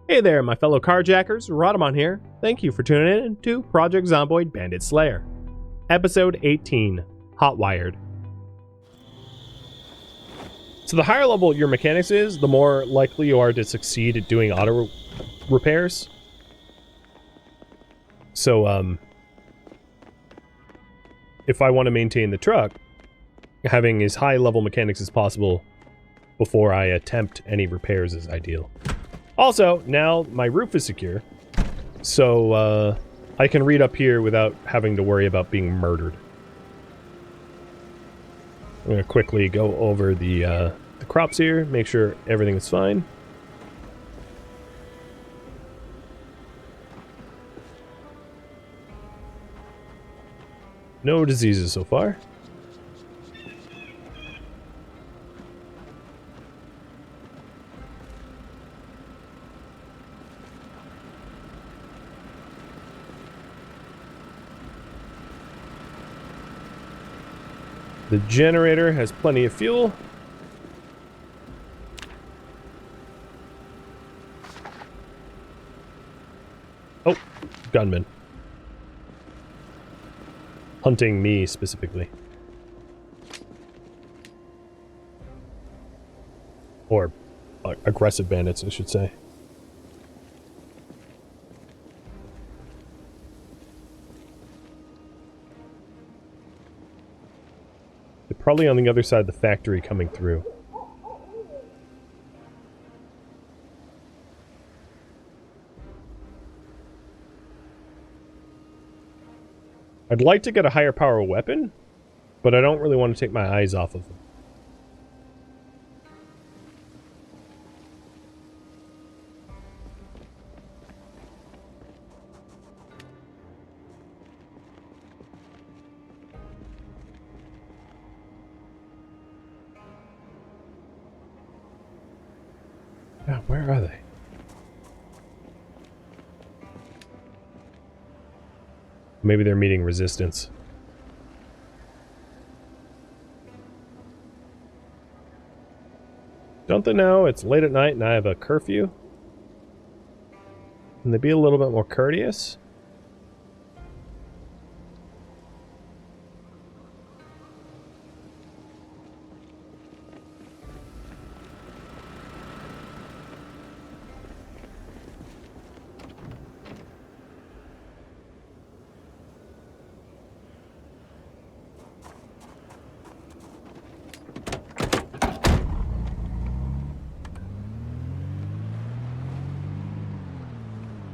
Hey there, my fellow carjackers, Rhadamant here. Thank you for tuning in to Project Zomboid Bandit Slayer. Episode 18, Hotwired. So the higher level your mechanics is, the more likely you are to succeed at doing auto repairs. So, if I want to maintain the truck, having as high level mechanics as possible before I attempt any repairs is ideal. Also, now my roof is secure, so I can read up here without having to worry about being murdered. I'm going to quickly go over the crops here, make sure everything is fine. No diseases so far. The generator has plenty of fuel. Oh, gunman. Hunting me specifically. Or aggressive bandits, I should say. They're probably on the other side of the factory coming through. I'd like to get a higher power weapon, but I don't really want to take my eyes off of them. Yeah, where are they? Maybe they're meeting resistance. Don't they know it's late at night and I have a curfew? Can they be a little bit more courteous?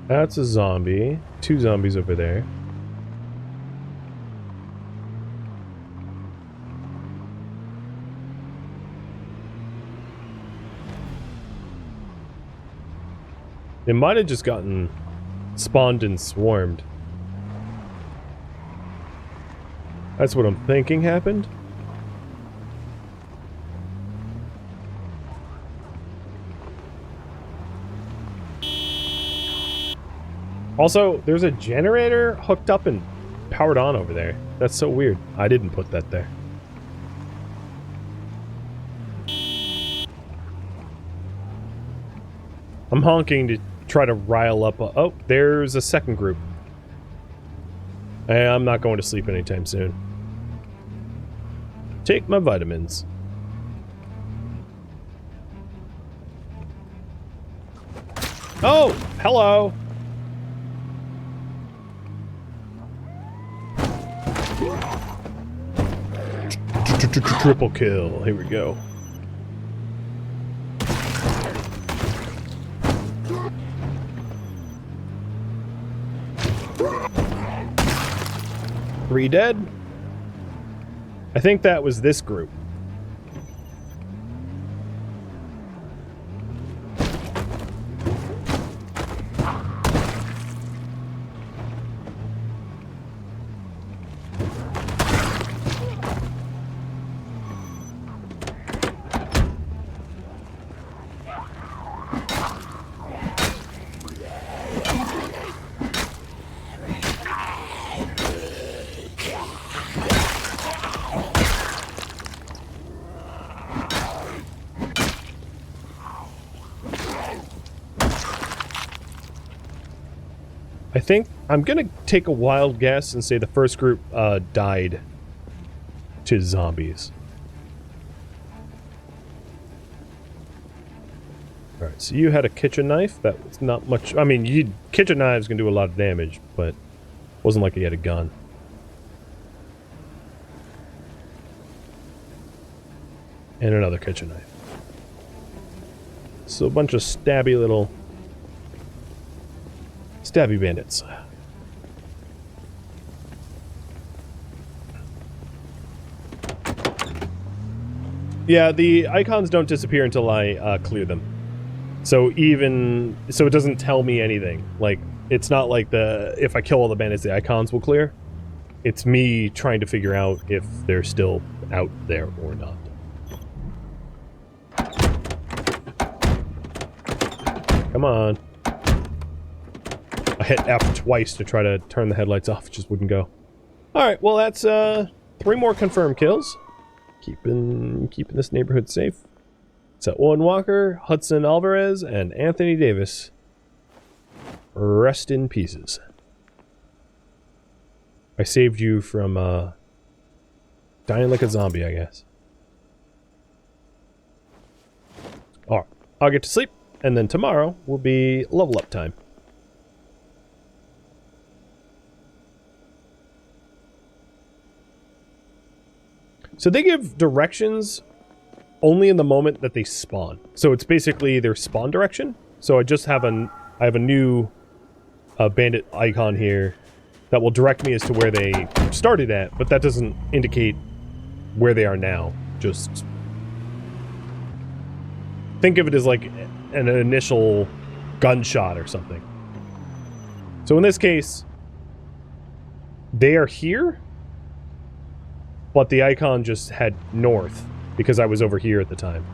That's a zombie. Two zombies over there. They might have just gotten spawned and swarmed. That's what I'm thinking happened. Also, there's a generator hooked up and powered on over there. That's so weird. I didn't put that there. I'm honking to try to rile up oh, there's a second group. Hey, I'm not going to sleep anytime soon. Take my vitamins. Oh, hello. Triple kill. Here we go. Three dead. I think that was this group. I think I'm gonna take a wild guess and say the first group died to zombies. Alright, so you had a kitchen knife. That was not much. I mean, kitchen knives can do a lot of damage, but wasn't like you had a gun. And another kitchen knife. So a bunch of stabby bandits. Yeah, the icons don't disappear until I clear them. So it doesn't tell me anything. Like, it's not like if I kill all the bandits, the icons will clear. It's me trying to figure out if they're still out there or not. Come on. I hit F twice to try to turn the headlights off. It just wouldn't go. Alright, well that's 3 more confirmed kills. Keeping this neighborhood safe. So Owen Walker, Hudson Alvarez, and Anthony Davis. Rest in pieces. I saved you from dying like a zombie, I guess. Alright, I'll get to sleep. And then tomorrow will be level up time. So they give directions only in the moment that they spawn. So it's basically their spawn direction. So I just have I have a new bandit icon here that will direct me as to where they started at, but that doesn't indicate where they are now. Just think of it as like an initial gunshot or something. So in this case, they are here, but the icon just had north because I was over here at the time.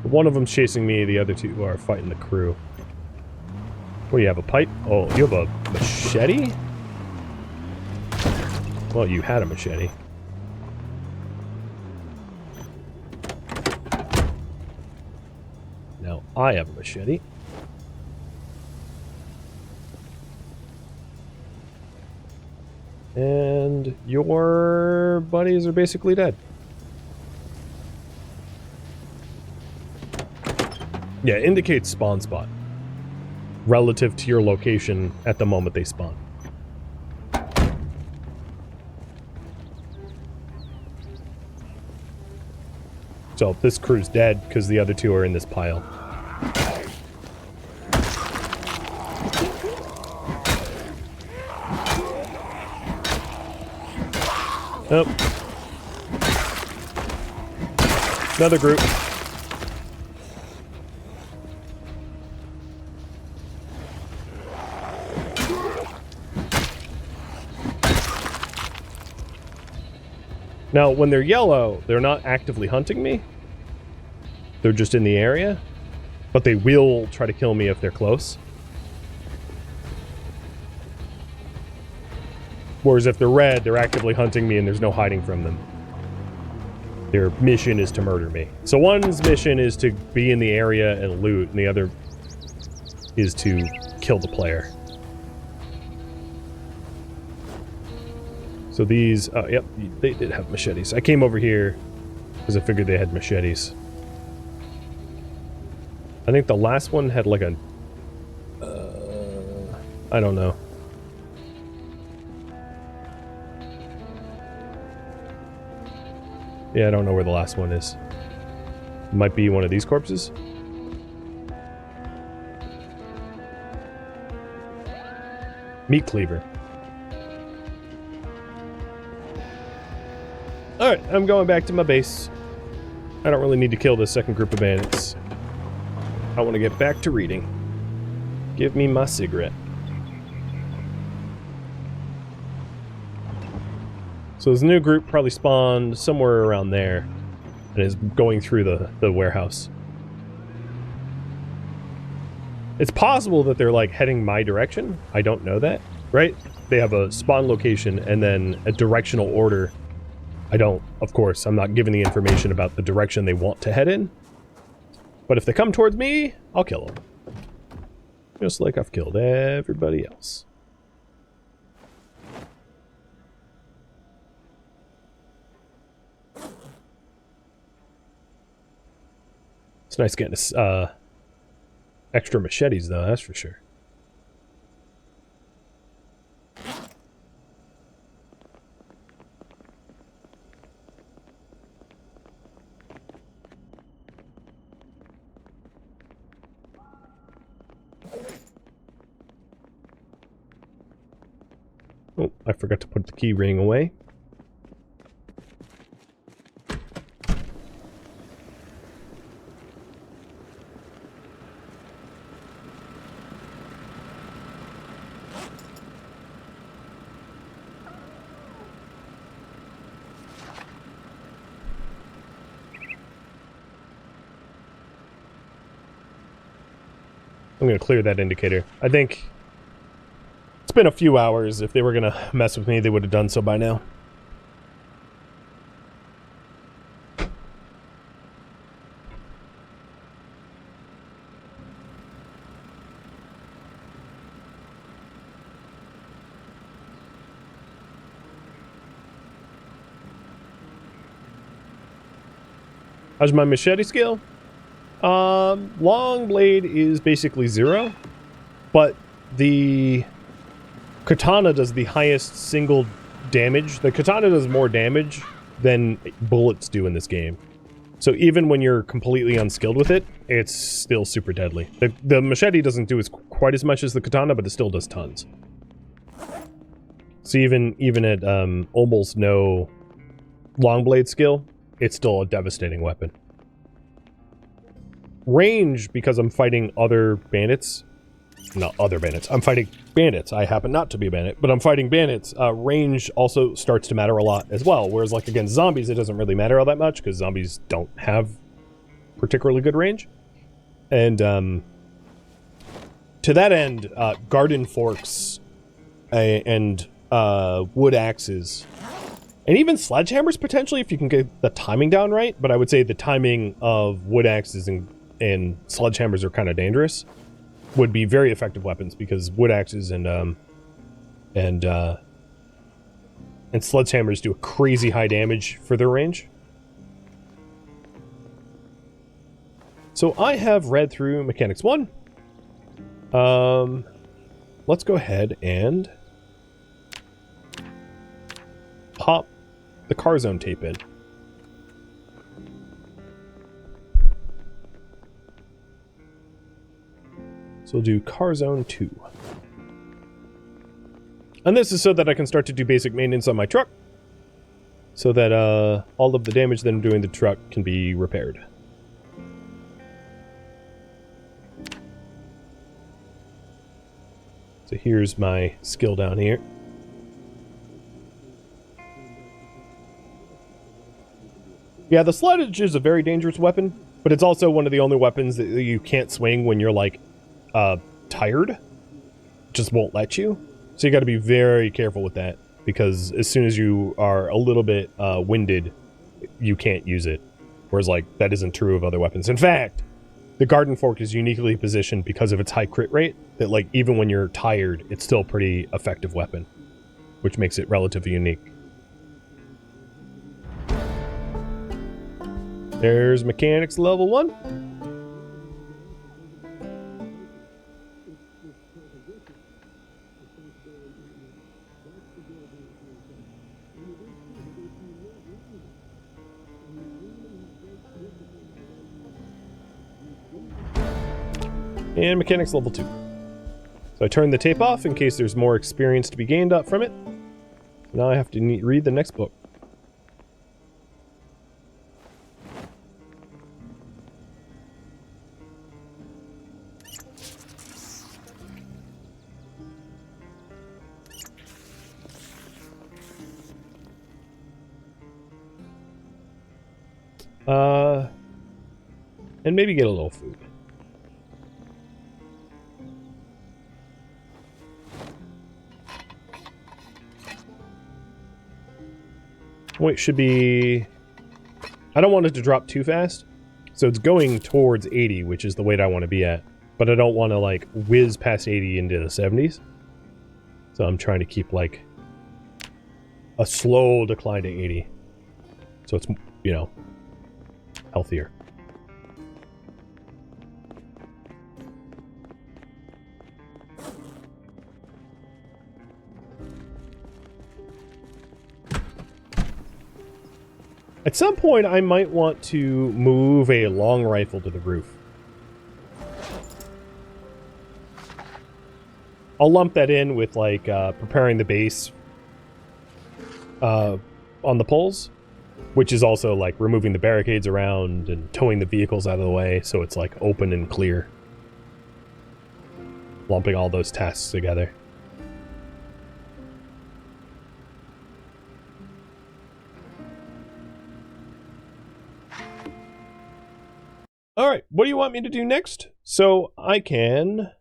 One of them's chasing me, the other two are fighting the crew. What do you have, a pipe? Oh, you have a machete? Well, you had a machete. Now I have a machete. And your buddies are basically dead. Yeah, indicates spawn spot relative to your location at the moment they spawn. So this crew's dead because the other two are in this pile. Nope. Another group. Now, when they're yellow, they're not actively hunting me. They're just in the area. But they will try to kill me if they're close. Whereas if they're red, they're actively hunting me and there's no hiding from them. Their mission is to murder me. So one's mission is to be in the area and loot, and the other is to kill the player. So these, yep, they did have machetes. I came over here because I figured they had machetes. I think the last one had like a, I don't know. Yeah, I don't know where the last one is. Might be one of these corpses. Meat cleaver. Alright, I'm going back to my base. I don't really need to kill this second group of bandits. I want to get back to reading. Give me my cigarette. So this new group probably spawned somewhere around there and is going through the warehouse. It's possible that they're like heading my direction. I don't know that, right? They have a spawn location and then a directional order. I don't, of course, I'm not given the information about the direction they want to head in. But if they come towards me, I'll kill them. Just like I've killed everybody else. It's nice getting extra machetes, though, that's for sure. Oh, I forgot to put the key ring away. I'm going to clear that indicator. I think it's been a few hours. If they were going to mess with me, they would have done so by now. How's my machete skill? Long blade is basically 0, but the katana does the highest single damage. The katana does more damage than bullets do in this game. So even when you're completely unskilled with it, it's still super deadly. The machete doesn't do quite as much as the katana, but it still does tons. So even at almost no long blade skill, it's still a devastating weapon. Range, because I'm fighting other bandits. Not other bandits. I'm fighting bandits. I happen not to be a bandit, but I'm fighting bandits. Range also starts to matter a lot as well. Whereas, like, against zombies, it doesn't really matter all that much, because zombies don't have particularly good range. And, to that end, garden forks and wood axes, and even sledgehammers, potentially, if you can get the timing down right. But I would say the timing of wood axes and sledgehammers are kind of dangerous. Would be very effective weapons, because wood axes and sledgehammers do a crazy high damage for their range. So I have read through Mechanics 1. Let's go ahead and pop the car zone tape in. So we'll do car zone 2. And this is so that I can start to do basic maintenance on my truck, so that all of the damage that I'm doing to the truck can be repaired. So here's my skill down here. Yeah, the sledge is a very dangerous weapon, but it's also one of the only weapons that you can't swing when you're, like, tired. It just won't let you. So you got to be very careful with that, because as soon as you are a little bit winded, you can't use it. Whereas, like, that isn't true of other weapons. In fact, the garden fork is uniquely positioned because of its high crit rate, that, like, even when you're tired, it's still a pretty effective weapon, which makes it relatively unique. There's mechanics level 1. And mechanics level 2. So I turn the tape off in case there's more experience to be gained up from it. Now I have to read the next book. And maybe get a little food. Wait, should be... I don't want it to drop too fast, So it's going towards 80, which is the weight I want to be at. But I don't want to, like, whiz past 80 into the 70s. So I'm trying to keep, like, a slow decline to 80. So it's, you know, healthier. At some point, I might want to move a long rifle to the roof. I'll lump that in with, like, preparing the base on the poles, which is also, like, removing the barricades around and towing the vehicles out of the way so it's, like, open and clear. Lumping all those tasks together. Alright, what do you want me to do next? So, I can...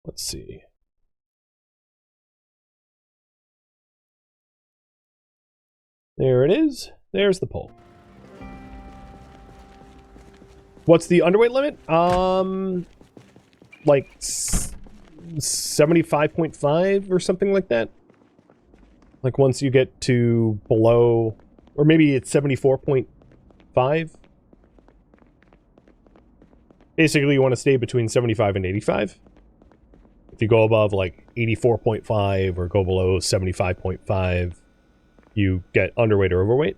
Let's see. There it is. There's the pole. What's the underweight limit? Like 75.5 or something like that. Like once you get to below, or maybe it's 74.5. Basically, you want to stay between 75 and 85. If you go above like 84.5 or go below 75.5, you get underweight or overweight.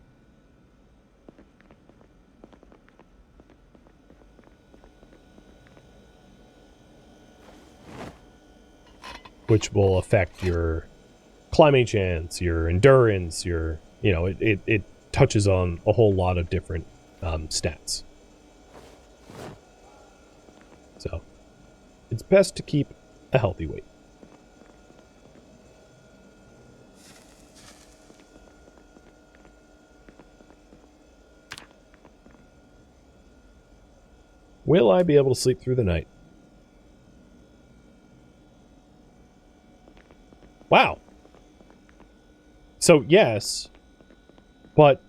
Which will affect your climbing chance, your endurance, your, you know, it touches on a whole lot of different stats. So, it's best to keep a healthy weight. Will I be able to sleep through the night? Wow. So, yes, but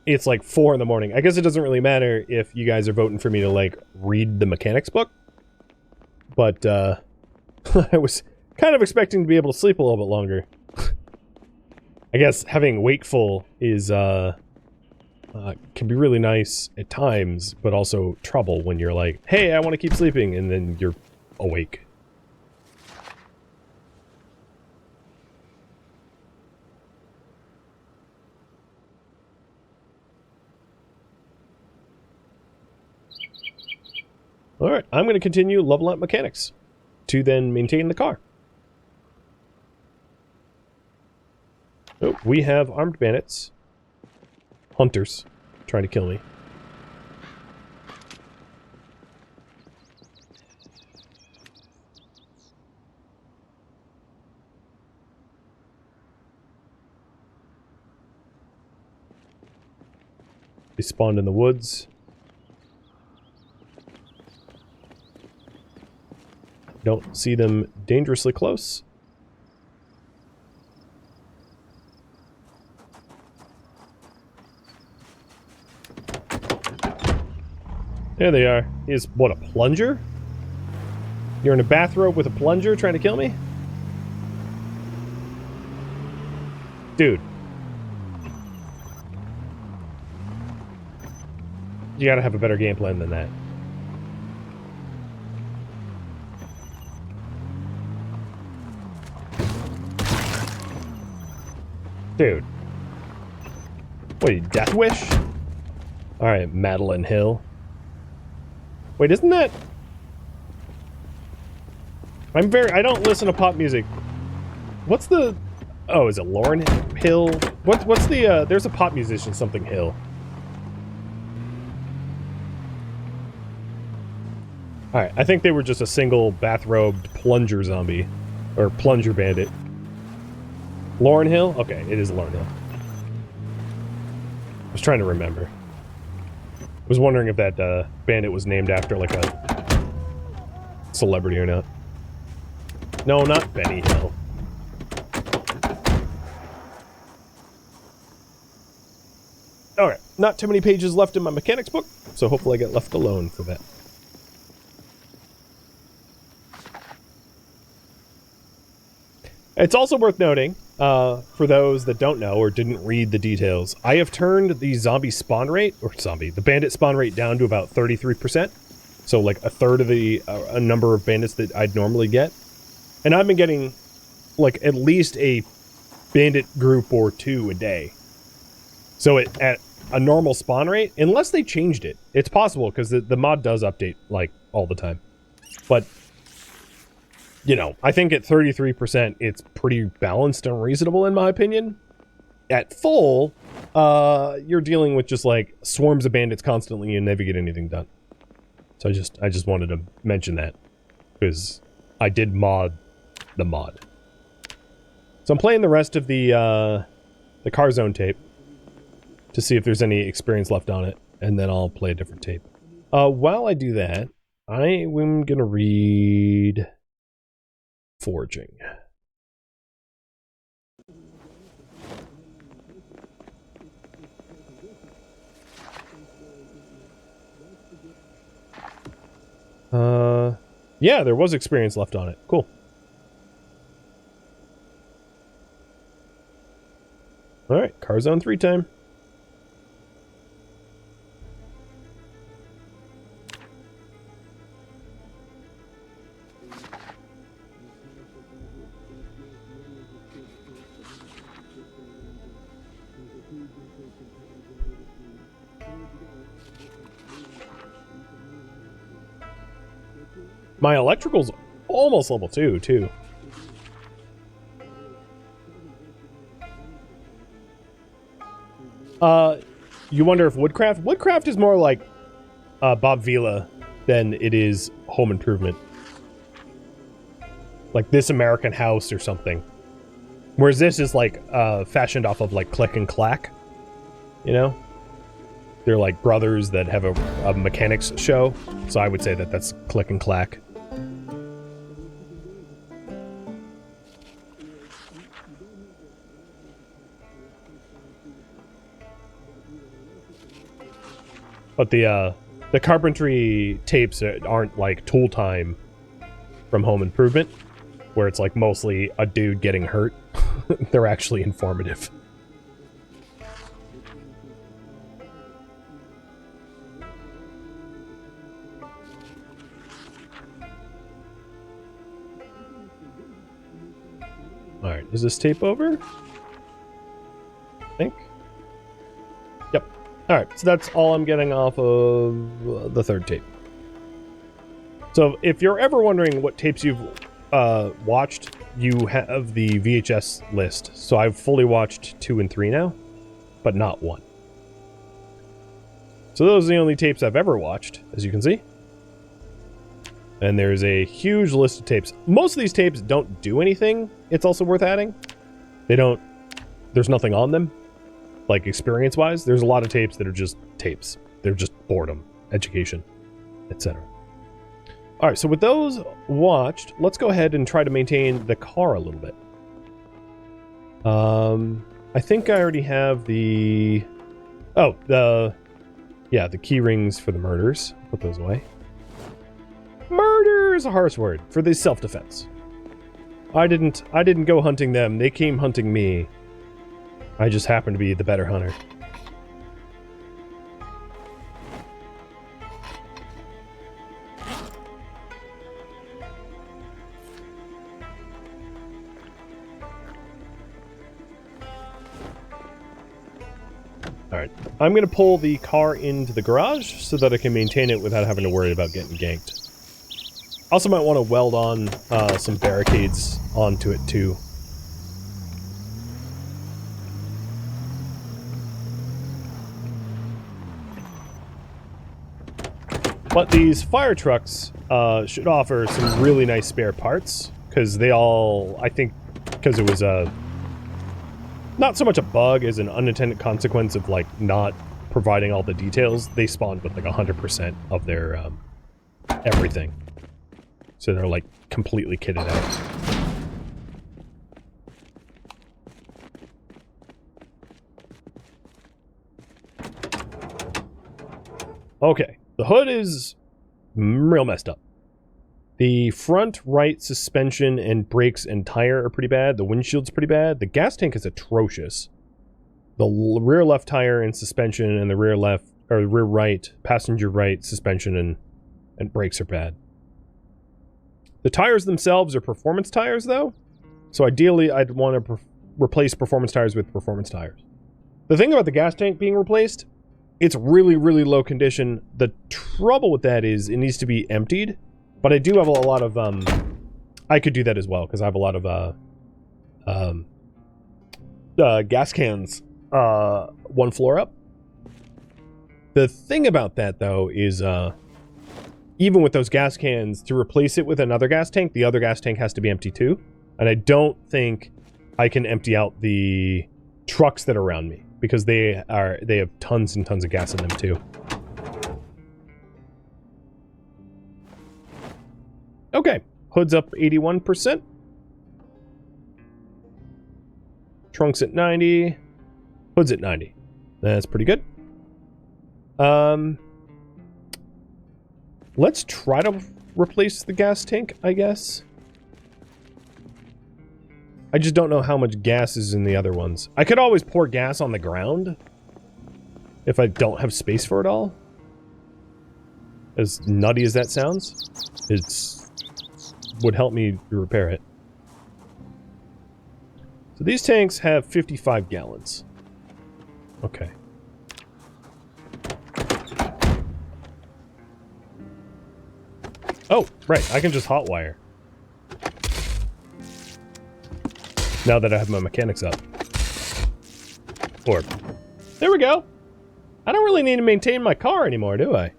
it's like 4 in the morning. I guess it doesn't really matter if you guys are voting for me to, like, read the mechanics book. But, I was kind of expecting to be able to sleep a little bit longer. I guess having Wakeful is, can be really nice at times, but also trouble when you're like, hey, I want to keep sleeping, and then you're awake. Alright, I'm going to continue leveling up mechanics to then maintain the car. Oh, we have armed bandits. Hunters trying to kill me. They spawned in the woods. Don't see them dangerously close. There they are. Is what, a plunger? You're in a bathrobe with a plunger trying to kill me? Dude. You gotta have a better game plan than that. Dude. What are you, Death Wish? Alright, Madeline Hill. Wait, isn't that... I don't listen to pop music. What's the... Oh, is it Lauren Hill? What's the, there's a pop musician, something Hill. Alright, I think they were just a single bathrobed plunger zombie. Or plunger bandit. Lauren Hill? Okay, it is Lauren Hill. I was trying to remember. I was wondering if that bandit was named after like a celebrity or not. No, not Benny Hill. not too many pages left in my mechanics book, so hopefully I get left alone for that. It's also worth noting, for those that don't know or didn't read the details, I have turned the the bandit spawn rate down to about 33%. So like a third of the number of bandits that I'd normally get. And I've been getting like at least a bandit group or two a day. So at a normal spawn rate, unless they changed it, it's possible because the mod does update like all the time. But you know, I think at 33%, it's pretty balanced and reasonable in my opinion. At full, you're dealing with just like swarms of bandits constantly and never get anything done. So I just wanted to mention that because I did mod the mod. So I'm playing the rest of the car zone tape to see if there's any experience left on it, and then I'll play a different tape. While I do that, I am gonna read Foraging. Yeah, there was experience left on it. Cool. Alright, car zone 3 time. My electrical's almost level 2, too. You wonder if Woodcraft? Woodcraft is more like Bob Vila than it is Home Improvement. Like This American House or something. Whereas this is like fashioned off of like Click and Clack. You know? They're like brothers that have a mechanics show. So I would say that that's Click and Clack. But the carpentry tapes aren't like Tool Time from Home Improvement, where it's like mostly a dude getting hurt. They're actually informative. Alright, is this tape over? I think. Yep. Alright, so that's all I'm getting off of the third tape. So if you're ever wondering what tapes you've watched, you have the VHS list. So I've fully watched 2 and 3 now, but not 1. So those are the only tapes I've ever watched, as you can see. And there's a huge list of tapes. Most of these tapes don't do anything. It's also worth adding. There's nothing on them. Like experience-wise, there's a lot of tapes that are just tapes. They're just boredom, education, etc. Alright, so with those watched, let's go ahead and try to maintain the car a little bit. I think I already have the... Oh, the key rings for the murders. Put those away. Murder is a harsh word for the self-defense. I didn't go hunting them. They came hunting me. I just happened to be the better hunter. Alright, I'm going to pull the car into the garage so that I can maintain it without having to worry about getting ganked. Also might want to weld on some barricades onto it too. But these fire trucks should offer some really nice spare parts, because they all, I think, because it was not so much a bug as an unintended consequence of like not providing all the details, they spawned with like 100% of their everything. So they're like completely kitted out. Okay, the hood is real messed up. The front right suspension and brakes and tire are pretty bad. The windshield's pretty bad. The gas tank is atrocious. The rear left tire and suspension and the rear left or rear right, passenger right suspension and brakes are bad. The tires themselves are performance tires though. So ideally I'd want to replace performance tires with performance tires. The thing about the gas tank being replaced, it's really, really low condition. The trouble with that is it needs to be emptied. But I do have a lot of, I could do that as well, because I have a lot of, gas cans, one floor up. The thing about that, though, is, even with those gas cans, to replace it with another gas tank, the other gas tank has to be empty too. And I don't think I can empty out the trucks that are around me, because they have tons and tons of gas in them too. Okay, hood's up 81%. Trunk's at 90. Hood's at 90. That's pretty good. Let's try to replace the gas tank, I guess. I just don't know how much gas is in the other ones. I could always pour gas on the ground if I don't have space for it all. As nutty as that sounds, would help me repair it. So these tanks have 55 gallons. Okay. Oh, right, I can just hotwire. Now that I have my mechanics up. Or, there we go. I don't really need to maintain my car anymore, do I?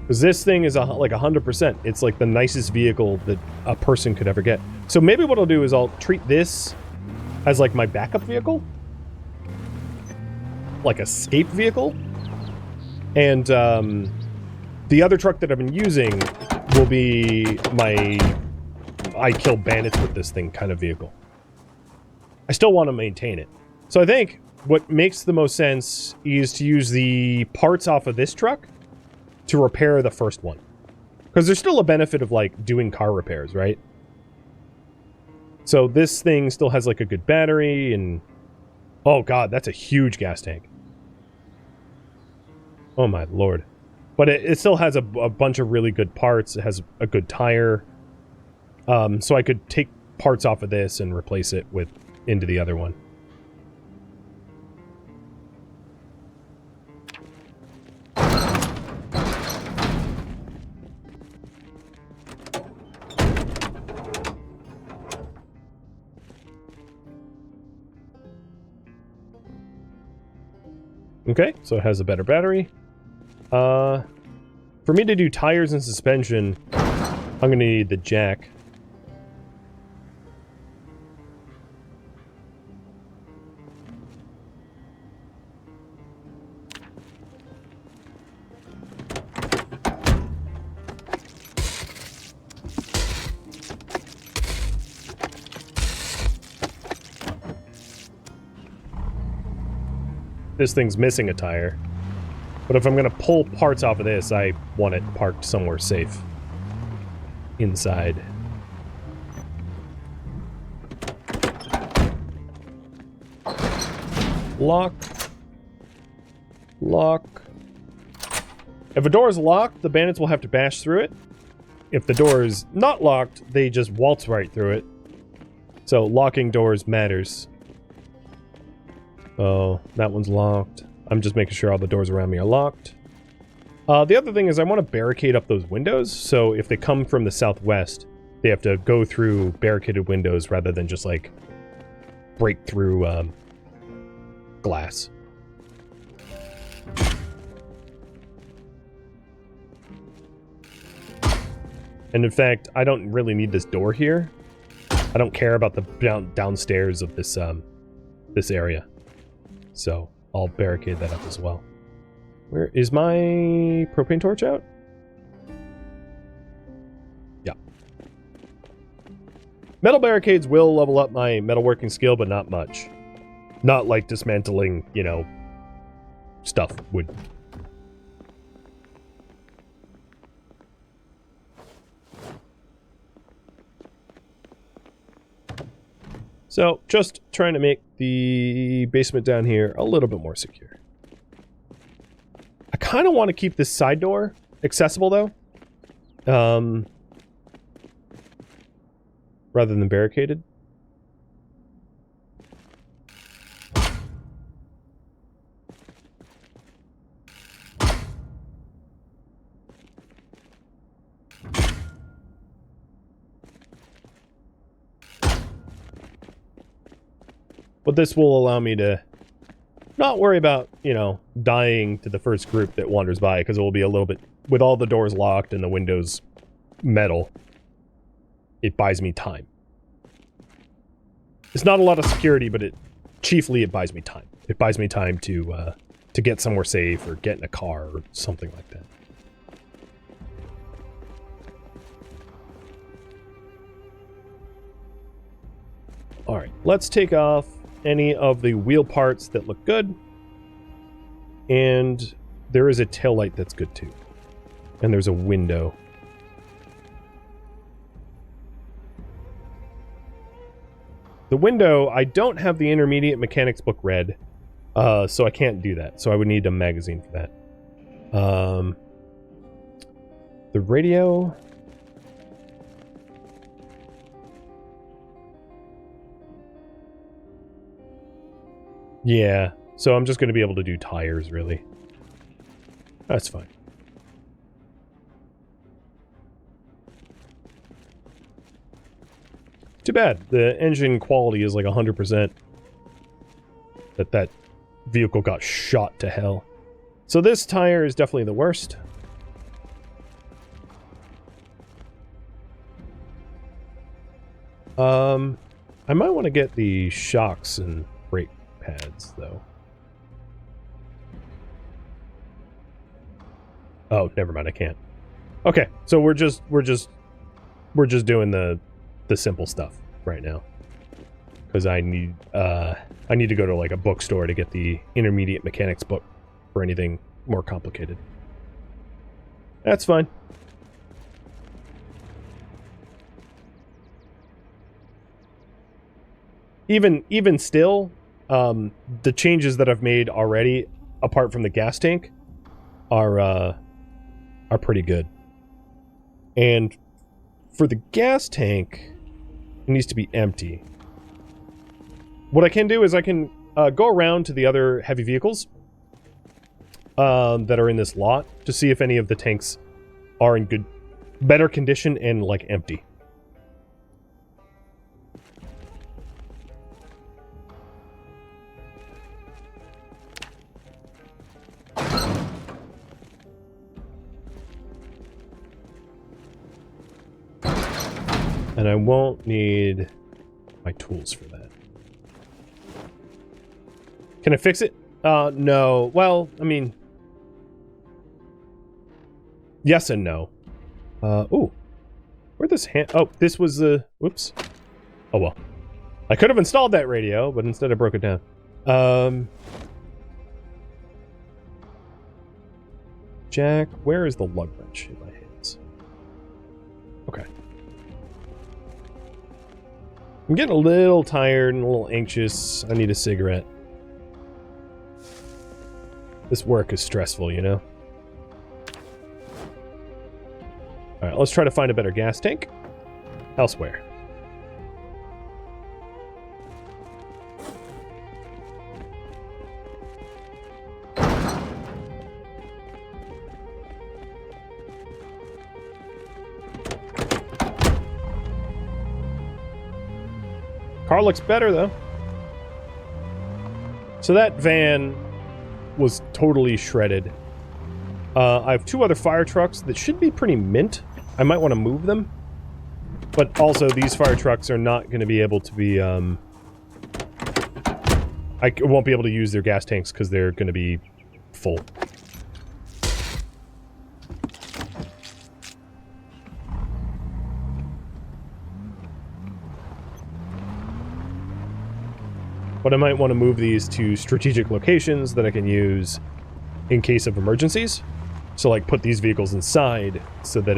Because this thing is like 100%. It's like the nicest vehicle that a person could ever get. So maybe what I'll do is I'll treat this as like my backup vehicle. Like a escape vehicle. And the other truck that I've been using will be my I kill bandits with this thing kind of vehicle. I still want to maintain it. So I think what makes the most sense is to use the parts off of this truck to repair the first one. Because there's still a benefit of, like, doing car repairs, right? So this thing still has, like, a good battery, and... Oh, God, that's a huge gas tank. Oh, my lord. But it still has a bunch of really good parts. It has a good tire. So I could take parts off of this and replace it into the other one. Okay, so it has a better battery. For me to do tires and suspension, I'm gonna need the jack. This thing's missing a tire. But if I'm going to pull parts off of this, I want it parked somewhere safe. Inside. Lock. Lock. If a door is locked, the bandits will have to bash through it. If the door is not locked, they just waltz right through it. So locking doors matters. Oh, that one's locked. I'm just making sure all the doors around me are locked. The other thing is I want to barricade up those windows, so if they come from the southwest, they have to go through barricaded windows rather than just, like, break through, glass. And in fact, I don't really need this door here. I don't care about the downstairs of this, this area. So, I'll barricade that up as well. Where is my propane torch out? Yeah. Metal barricades will level up my metalworking skill, but not much. Not like dismantling, you know, stuff would. So, just trying to make the basement down here a little bit more secure. I kind of want to keep this side door accessible, though. Rather than barricaded. But this will allow me to not worry about, you know, dying to the first group that wanders by, because it will be a little bit, with all the doors locked and the windows metal, it buys me time. It's not a lot of security, but chiefly it buys me time. It buys me time to get somewhere safe or get in a car or something like that. Alright, let's take off any of the wheel parts that look good. And there is a tail light that's good too. And there's a window. The window, I don't have the intermediate mechanics book read, so I can't do that. So I would need a magazine for that. The radio... Yeah, so I'm just going to be able to do tires, really. That's fine. Too bad. The engine quality is like 100%. That vehicle got shot to hell. So this tire is definitely the worst. I might want to get the shocks and brake pads, though. Oh, never mind, I can't. Okay, so we're just doing the simple stuff right now. Because I need to go to like a bookstore to get the intermediate mechanics book for anything more complicated. That's fine. Even still, the changes that I've made already, apart from the gas tank, are pretty good. And for the gas tank, it needs to be empty. What I can do is I can go around to the other heavy vehicles that are in this lot to see if any of the tanks are in better condition and like empty. And I won't need my tools for that. Can I fix it? No. Well, I mean... Yes and no. Ooh. Where'd this oh, this was the... Whoops. Oh, well. I could have installed that radio, but instead I broke it down. Jack, where is the lug wrench in my hands? Okay. I'm getting a little tired and a little anxious. I need a cigarette. This work is stressful, you know? Alright, let's try to find a better gas tank elsewhere. Car looks better, though. So that van was totally shredded. I have two other fire trucks that should be pretty mint. I might want to move them. But also, these fire trucks are not going to be able to be... I won't be able to use their gas tanks because they're going to be full. But I might want to move these to strategic locations that I can use in case of emergencies. So like put these vehicles inside so that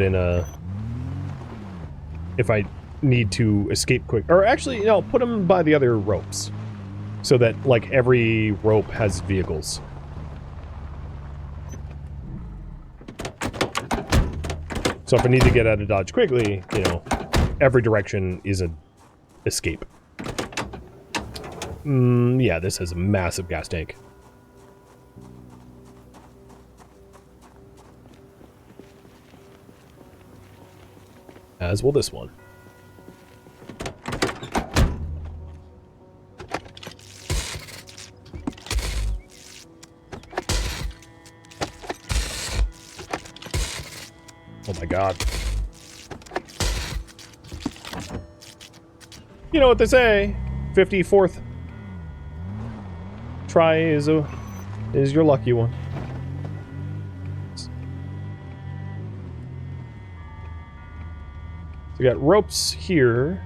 if I need to escape quick, or actually, you know, put them by the other ropes so that like every rope has vehicles. So if I need to get out of dodge quickly, you know, every direction is an escape. Yeah, this has a massive gas tank. As will this one. Oh my god. You know what they say, 54th try is your lucky one. So we got ropes here.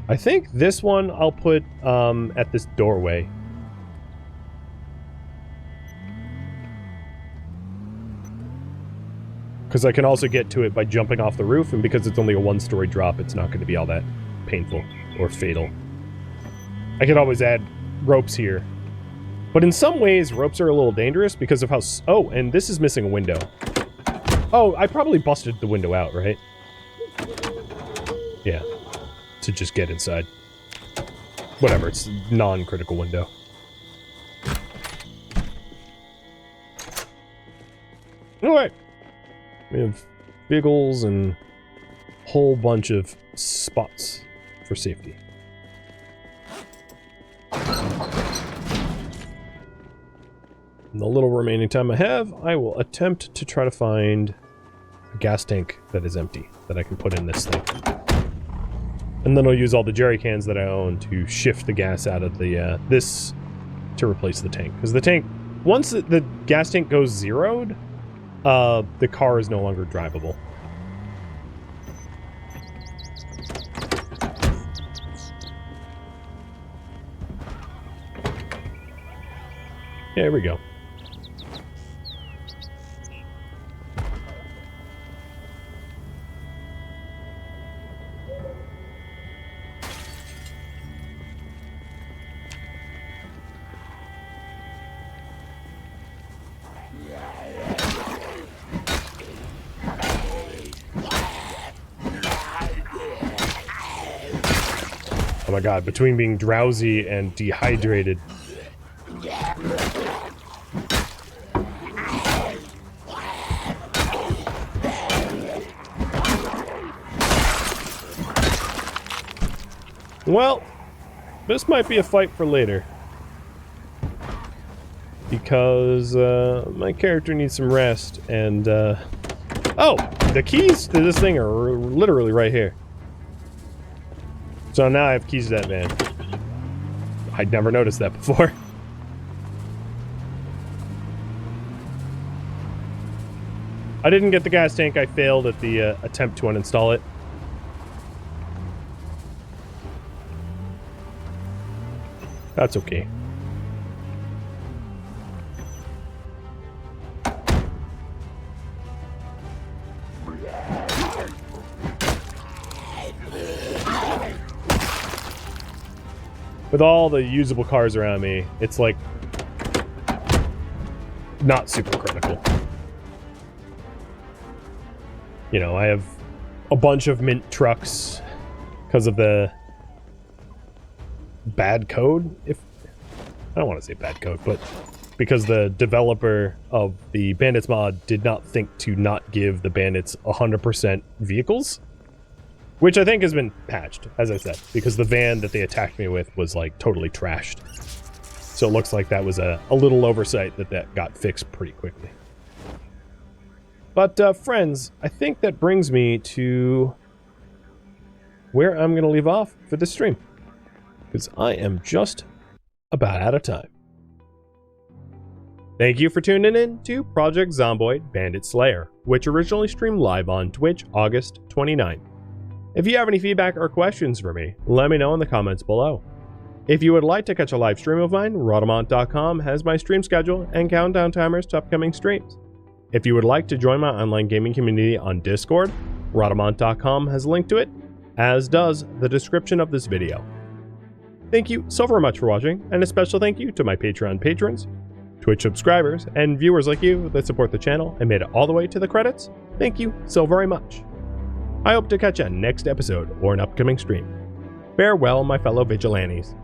I think this one I'll put at this doorway. Because I can also get to it by jumping off the roof, and because it's only a one-story drop, it's not going to be all that painful or fatal. I could always add ropes here. But in some ways, ropes are a little dangerous because of how... Oh, and this is missing a window. Oh, I probably busted the window out, right? Yeah. To just get inside. Whatever, it's a non-critical window. Alright. We have vehicles and a whole bunch of spots for safety. In the little remaining time I have, I will attempt to try to find a gas tank that is empty that I can put in this thing. And then I'll use all the jerry cans that I own to shift the gas out of the this to replace the tank. Because the tank, once the gas tank goes zeroed, the car is no longer drivable. Yeah, here we go. Oh my god, between being drowsy and dehydrated. Well, this might be a fight for later. Because my character needs some rest and oh! The keys to this thing are literally right here. So now I have keys to that van. I'd never noticed that before. I didn't get the gas tank. I failed at the attempt to uninstall it. That's okay. With all the usable cars around me, it's like not super critical. You know, I have a bunch of mint trucks because of the bad code. I don't want to say bad code, but because the developer of the Bandits mod did not think to not give the Bandits 100% vehicles. Which I think has been patched, as I said, because the van that they attacked me with was, like, totally trashed. So it looks like that was a little oversight that got fixed pretty quickly. But, friends, I think that brings me to where I'm going to leave off for this stream. Because I am just about out of time. Thank you for tuning in to Project Zomboid Bandit Slayer, which originally streamed live on Twitch August 29th. If you have any feedback or questions for me, let me know in the comments below. If you would like to catch a live stream of mine, Rhadamant.com has my stream schedule and countdown timers to upcoming streams. If you would like to join my online gaming community on Discord, Rhadamant.com has a link to it, as does the description of this video. Thank you so very much for watching, and a special thank you to my Patreon patrons, Twitch subscribers, and viewers like you that support the channel and made it all the way to the credits. Thank you so very much. I hope to catch you next episode or an upcoming stream. Farewell, my fellow vigilantes.